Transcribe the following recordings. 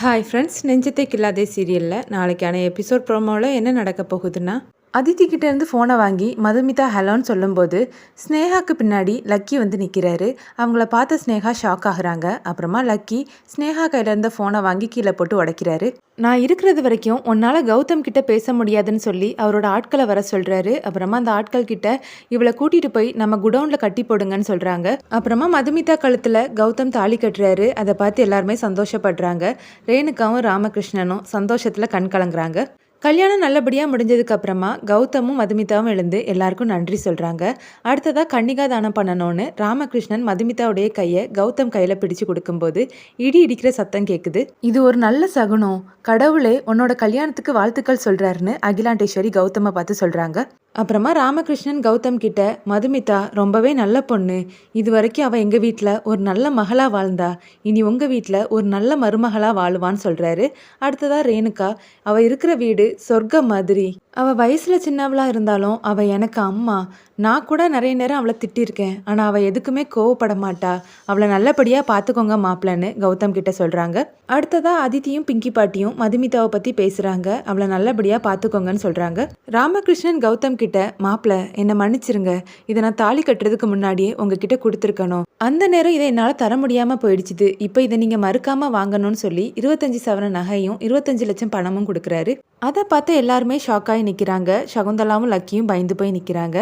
Hi friends, நெஞ்சத்தை கில்லாதே சீரியலில் நாளைக்கான episode ப்ரோமோவில் என்ன நடக்க போகுதுன்னா, அதித்தி கிட்டேருந்து ஃபோனை வாங்கி மதுமிதா ஹலோன்னு சொல்லும்போது ஸ்னேகாவுக்கு பின்னாடி லக்கி வந்து நிற்கிறாரு. அவங்கள பார்த்த ஸ்னேகா ஷாக் ஆகுறாங்க. அப்புறமா லக்கி ஸ்னேகா கையிலேருந்த ஃபோனை வாங்கி கீழே போட்டு உடைக்கிறாரு. நான் இருக்கிறது வரைக்கும் உன்னால் கௌதம் கிட்ட பேச முடியாதுன்னு சொல்லி அவரோட ஆட்களை வர சொல்கிறாரு. அப்புறமா அந்த ஆட்கள் கிட்ட இவளை கூட்டிகிட்டு போய் நம்ம குடவுனில் கட்டி போடுங்கன்னு சொல்கிறாங்க. அப்புறமா மதுமிதா கழுத்தில் கௌதம் தாலி கட்டுறாரு. அதை பார்த்து எல்லாருமே சந்தோஷப்படுறாங்க. ரேணுகாவும் ராமகிருஷ்ணனும் சந்தோஷத்தில் கண் கலங்குறாங்க. கல்யாணம் நல்லபடியாக முடிஞ்சதுக்கு அப்புறமா கௌதமும் மதுமிதாவும் எழுந்து எல்லாருக்கும் நன்றி சொல்கிறாங்க. அடுத்ததாக கன்னிகா தானம் பண்ணணும்னு ராமகிருஷ்ணன் மதுமிதாவுடைய கையை கௌதம் கையில் பிடிச்சு கொடுக்கும்போது இடி இடிக்கிற சத்தம் கேட்குது. இது ஒரு நல்ல சகுனம், கடவுளே உன்னோட கல்யாணத்துக்கு வாழ்த்துக்கள் சொல்கிறாருன்னு அகிலாண்டேஸ்வரி கௌதமை பார்த்து சொல்கிறாங்க. அப்புறமா ராமகிருஷ்ணன் கௌதம் கிட்ட, மதுமிதா ரொம்பவே நல்ல பொண்ணு, இது வரைக்கும் அவள் எங்கள் வீட்டில் ஒரு நல்ல மகளாக வாழ்ந்தா, இனி உங்கள் வீட்டில் ஒரு நல்ல மருமகளாக வாழுவான்னு சொல்கிறாரு. அடுத்ததாக ரேணுகா, அவள் இருக்கிற வீடு சொர்க்கம் மாதிரி, அவள் வயசில் சின்னவளாக இருந்தாலும் அவள் எனக்கு அம்மா, நான் கூட நிறைய நேரம் அவளை திட்டிருக்கேன், ஆனால் அவள் எதுக்குமே கோவப்பட மாட்டா, அவளை நல்லபடியாக பார்த்துக்கோங்க மாப்பிள்ளன்னு கௌதம் கிட்ட சொல்கிறாங்க. அடுத்ததாக அதித்தியும் பிங்கி பாட்டியும் மதுமிதாவை பற்றி பேசுகிறாங்க. அவளை நல்லபடியாக பார்த்துக்கோங்கன்னு சொல்கிறாங்க. ராமகிருஷ்ணன் கௌதம் கிட்ட, மாப்பிள்ள என்னை மன்னிச்சிருங்க, இதை நான் தாலி கட்டுறதுக்கு முன்னாடியே உங்ககிட்ட கொடுத்துருக்கணும், அந்த நேரம் இதை என்னால் தர முடியாமல் போயிடுச்சுது, இப்போ இதை நீங்கள் மறுக்காமல் வாங்கணும்னு சொல்லி 25 சவர நகையும் 25 லட்சம் பணமும் கொடுக்குறாரு. அதை பார்த்து எல்லாருமே ஷாக்காகி நிற்கிறாங்க. சகுந்தலாவும் லக்கியும் பயந்து போய் நிற்கிறாங்க.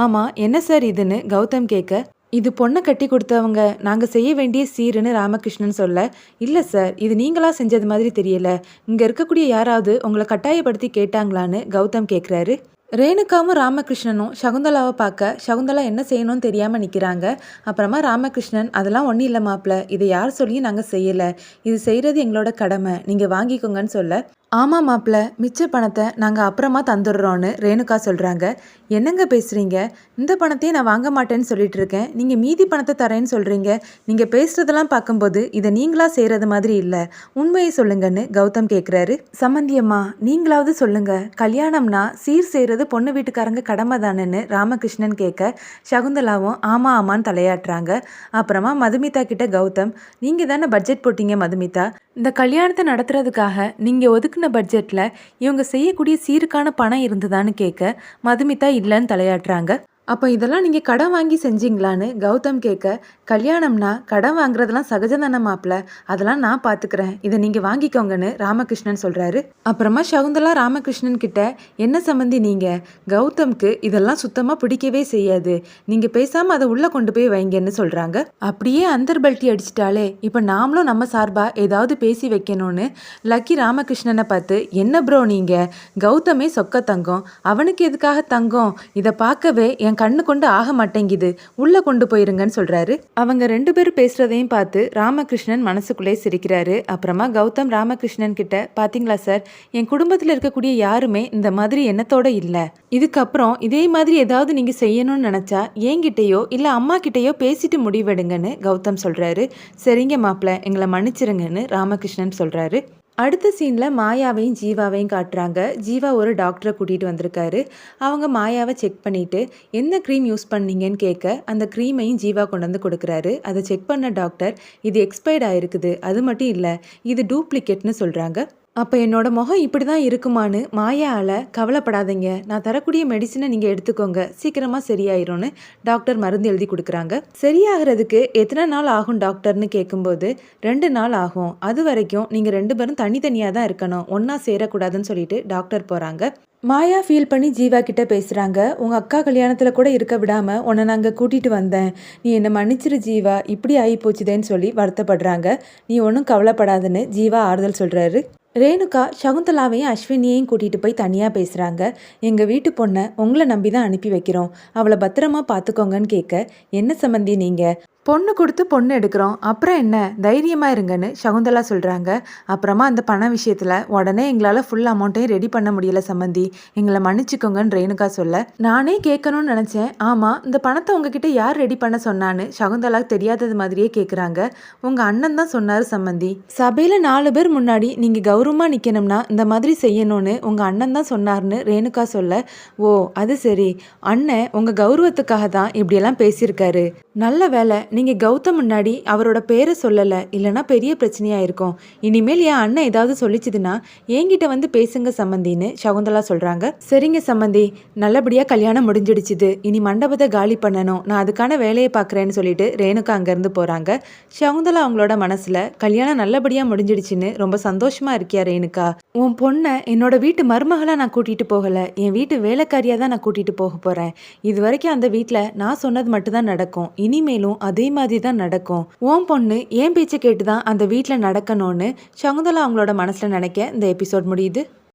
ஆமாம் என்ன சார் இதுன்னு கௌதம் கேட்க, இது பொண்ணை கட்டி கொடுத்தவங்க நாங்கள் செய்ய வேண்டிய சீருன்னு ராமகிருஷ்ணன் சொல்ல, இல்லை சார் இது நீங்களா செஞ்சது மாதிரி தெரியல, இங்கே இருக்கக்கூடிய யாராவது உங்களை கட்டாயப்படுத்தி கேட்டாங்களான்னு கௌதம் கேட்குறாரு. ரேணுகாவும் ராமகிருஷ்ணனும் சகுந்தலாவை பார்க்க சகுந்தலா என்ன செய்யணும்னு தெரியாமல் நிற்கிறாங்க. அப்புறமா ராமகிருஷ்ணன், அதெல்லாம் ஒன்றும் இல்லை மாப்பிள்ள, இதை யார் சொல்லியும் நாங்கள் செய்யலை, இது செய்கிறது எங்களோட கடமை, நீங்கள் வாங்கிக்கோங்கன்னு சொல்ல, ஆமாம் மாப்பிள்ள மிச்ச பணத்தை நாங்கள் அப்புறமா தந்துடுறோன்னு ரேணுகா சொல்கிறாங்க. என்னங்க பேசுகிறீங்க, இந்த பணத்தையும் நான் வாங்க மாட்டேன்னு சொல்லிட்டு இருக்கேன், நீங்கள் மீதி பணத்தை தரேன்னு சொல்கிறீங்க, நீங்கள் பேசுகிறதெல்லாம் பார்க்கும்போது இதை நீங்களாக செய்கிறது மாதிரி இல்லை, உண்மையை சொல்லுங்கன்னு கௌதம் கேட்குறாரு. சம்மந்தியம்மா நீங்களாவது சொல்லுங்கள், கல்யாணம்னா சீர் செய்கிறது பொண்ணு வீட்டுக்காரங்க கடமை தானேன்னு ராமகிருஷ்ணன் கேட்க, சகுந்தலாவும் ஆமாம் ஆமான்னு தலையாட்டுறாங்க. அப்புறமா மதுமிதா கிட்ட கௌதம், நீங்கள் தானே பட்ஜெட் போட்டீங்க மதுமிதா, இந்த கல்யாணத்தை நடத்துறதுக்காக நீங்கள் ஒதுக்குன பட்ஜெட்டில் இவங்க செய்யக்கூடிய சீருக்கான பணம் இருந்ததான்னு கேட்க, மதுமிதா இல்லைன்னு தலையாட்டுறாங்க. அப்போ இதெல்லாம் நீங்கள் கடன் வாங்கி செஞ்சீங்களான்னு கௌதம் கேட்க, கல்யாணம்னா கடன் வாங்குறதெல்லாம் சகஜதான மாப்பிள்ள, அதெல்லாம் நான் பார்த்துக்கிறேன், இதை நீங்கள் வாங்கிக்கோங்கன்னு ராமகிருஷ்ணன் சொல்கிறாரு. அப்புறமா சகுந்தலா ராமகிருஷ்ணன் கிட்ட, என்ன சம்மந்தி நீங்கள், கௌதம்க்கு இதெல்லாம் சுத்தமாக பிடிக்கவே செய்யாது, நீங்கள் பேசாமல் அதை உள்ளே கொண்டு போய் வைங்கன்னு சொல்கிறாங்க. அப்படியே அந்தர்பல்ட்டி அடிச்சிட்டாலே, இப்போ நாமளும் நம்ம சார்பாக ஏதாவது பேசி வைக்கணும்னு லக்கி ராமகிருஷ்ணனை பார்த்து, என்ன ப்ரோ நீங்கள், கௌதமே சொக்க தங்கம், அவனுக்கு எதுக்காக தங்கம், இதை பார்க்கவே என் கண்ணு கொண்டு ஆக மாட்டேங்குது, உள்ள கொண்டு போயிருங்கன்னு சொல்றாரு. அவங்க ரெண்டு பேரும் பேசுறதையும் பார்த்து ராமகிருஷ்ணன் மனசுக்குள்ளே சிரிக்கிறாரு. அப்புறமா கௌதம் ராமகிருஷ்ணன் கிட்ட, பாத்தீங்களா சார், என் குடும்பத்தில் இருக்கக்கூடிய யாருமே இந்த மாதிரி எண்ணத்தோட இல்லை, இதுக்கப்புறம் இதே மாதிரி ஏதாவது நீங்க செய்யணும்னு நினைச்சா என்கிட்டயோ இல்லை அம்மா கிட்டேயோ பேசிட்டு முடிவெடுங்கன்னு கௌதம் சொல்றாரு. சரிங்க மாப்பிள்ள, எங்களை மன்னிச்சிருங்கன்னு ராமகிருஷ்ணன் சொல்றாரு. அடுத்த சீனில் மாயாவையும் ஜீவாவையும் காட்டுறாங்க. ஜீவா ஒரு டாக்டரை கூட்டிகிட்டு வந்திருக்காரு. அவங்க மாயாவை செக் பண்ணிவிட்டு என்ன க்ரீம் யூஸ் பண்ணீங்கன்னு கேட்க, அந்த க்ரீமையும் ஜீவா கொண்டு வந்து கொடுக்குறாரு. அதை செக் பண்ண டாக்டர், இது எக்ஸ்பயர்ட் ஆகிருக்குது, அது மட்டும் இல்லை இது டூப்ளிகேட்னு சொல்கிறாங்க. அப்போ என்னோட முகம் இப்படி தான் இருக்குமான்னு மாயாவில், கவலைப்படாதீங்க, நான் தரக்கூடிய மெடிசனை நீங்கள் எடுத்துக்கோங்க, சீக்கிரமாக சரியாயிரும்னு டாக்டர் மருந்து எழுதி கொடுக்குறாங்க. சரியாகிறதுக்கு எத்தனை நாள் ஆகும் டாக்டர்னு கேட்கும்போது 2 நாள் ஆகும், அது வரைக்கும் நீங்கள் 2 பேரும் தனித்தனியாக தான் இருக்கணும், ஒன்றா சேரக்கூடாதுன்னு சொல்லிட்டு டாக்டர் போகிறாங்க. மாயா ஃபீல் பண்ணி ஜீவா கிட்ட பேசுகிறாங்க. உங்கள் அக்கா கல்யாணத்தில் கூட இருக்க விடாமல் உன்னை நாங்கள் கூட்டிகிட்டு வந்தேன், நீ என்னை மன்னிச்சிரு ஜீவா, இப்படி ஆகி போச்சுதேன்னு சொல்லி வருத்தப்படுறாங்க. நீ ஒன்றும் கவலைப்படாதுன்னு ஜீவா ஆறுதல் சொல்கிறாரு. ரேணுகா சகுந்தலாவையும் அஸ்வினியையும் கூட்டிகிட்டு போய் தனியாக பேசுகிறாங்க. எங்கள் வீட்டு பொண்ணை உங்களை நம்பி தான் அனுப்பி வைக்கிறோம், அவளை பத்திரமா பார்த்துக்கோங்கன்னு கேட்க, என்ன சம்மந்தி நீங்கள், பொண்ணு கொடுத்து பொண்ணு எடுக்கிறோம், அப்புறம் என்ன தைரியமாக இருங்கன்னு சகுந்தலா சொல்கிறாங்க. அப்புறமா அந்த பண விஷயத்தில் உடனே எங்களால் ஃபுல் அமௌண்ட்டையும் ரெடி பண்ண முடியல சம்மந்தி, எங்களை மன்னிச்சுக்கோங்கன்னு ரேணுகா சொல்ல, நானே கேட்கணும்னு நினச்சேன், ஆமாம் இந்த பணத்தை உங்ககிட்ட யார் ரெடி பண்ண சொன்னான்னு சகுந்தலா தெரியாதது மாதிரியே கேட்குறாங்க. உங்கள் அண்ணன் தான் சொன்னார் சம்மந்தி, சபையில் 4 பேர் முன்னாடி நீங்கள் கௌரவமாக நிற்கணும்னா இந்த மாதிரி செய்யணும்னு உங்கள் அண்ணன் தான் சொன்னார்னு ரேணுகா சொல்ல, ஓ அது சரி, அண்ணன் உங்கள் கௌரவத்துக்காக தான் இப்படியெல்லாம் பேசியிருக்காரு, நல்ல வேலை நீங்கள் கௌதம் முன்னாடி அவரோட பேரை சொல்லலை, இல்லைன்னா பெரிய பிரச்சனையாக இருக்கும். இனிமேல் என் அண்ணன் ஏதாவது சொல்லிச்சுதுன்னா என்கிட்ட வந்து பேசுங்க சம்மந்தின்னு சகுந்தலா சொல்கிறாங்க. சரிங்க சம்மந்தி, நல்லபடியாக கல்யாணம் முடிஞ்சிடுச்சுது. இனி மண்டபத்தை காலி பண்ணணும், நான் அதுக்கான வேலையை பார்க்குறேன்னு சொல்லிட்டு ரேணுகா அங்கேருந்து போகிறாங்க. சகுந்தலா அவங்களோட மனசில் கல்யாணம் நல்லபடியாக முடிஞ்சிடுச்சுன்னு ரொம்ப சந்தோஷமாக இருக்கியா ரேணுகா? உன் பொண்ணை என்னோட வீட்டு மருமகளாக நான் கூட்டிகிட்டு போகலை, என் வீட்டு வேலைக்காரியாக தான் நான் கூட்டிகிட்டு போக போகிறேன். இது வரைக்கும் அந்த வீட்டில் நான் சொன்னது மட்டும்தான் நடக்கும், இனிமேலும் அதே மாதிரி தான் நடக்கும். உன் பொண்ணு என் பேச்சை கேட்டு தான் அந்த வீட்டில் நடக்கணும்னு சகுந்தலா அவங்களோட மனசில் நினைக்க இந்த எபிசோட் முடியுது.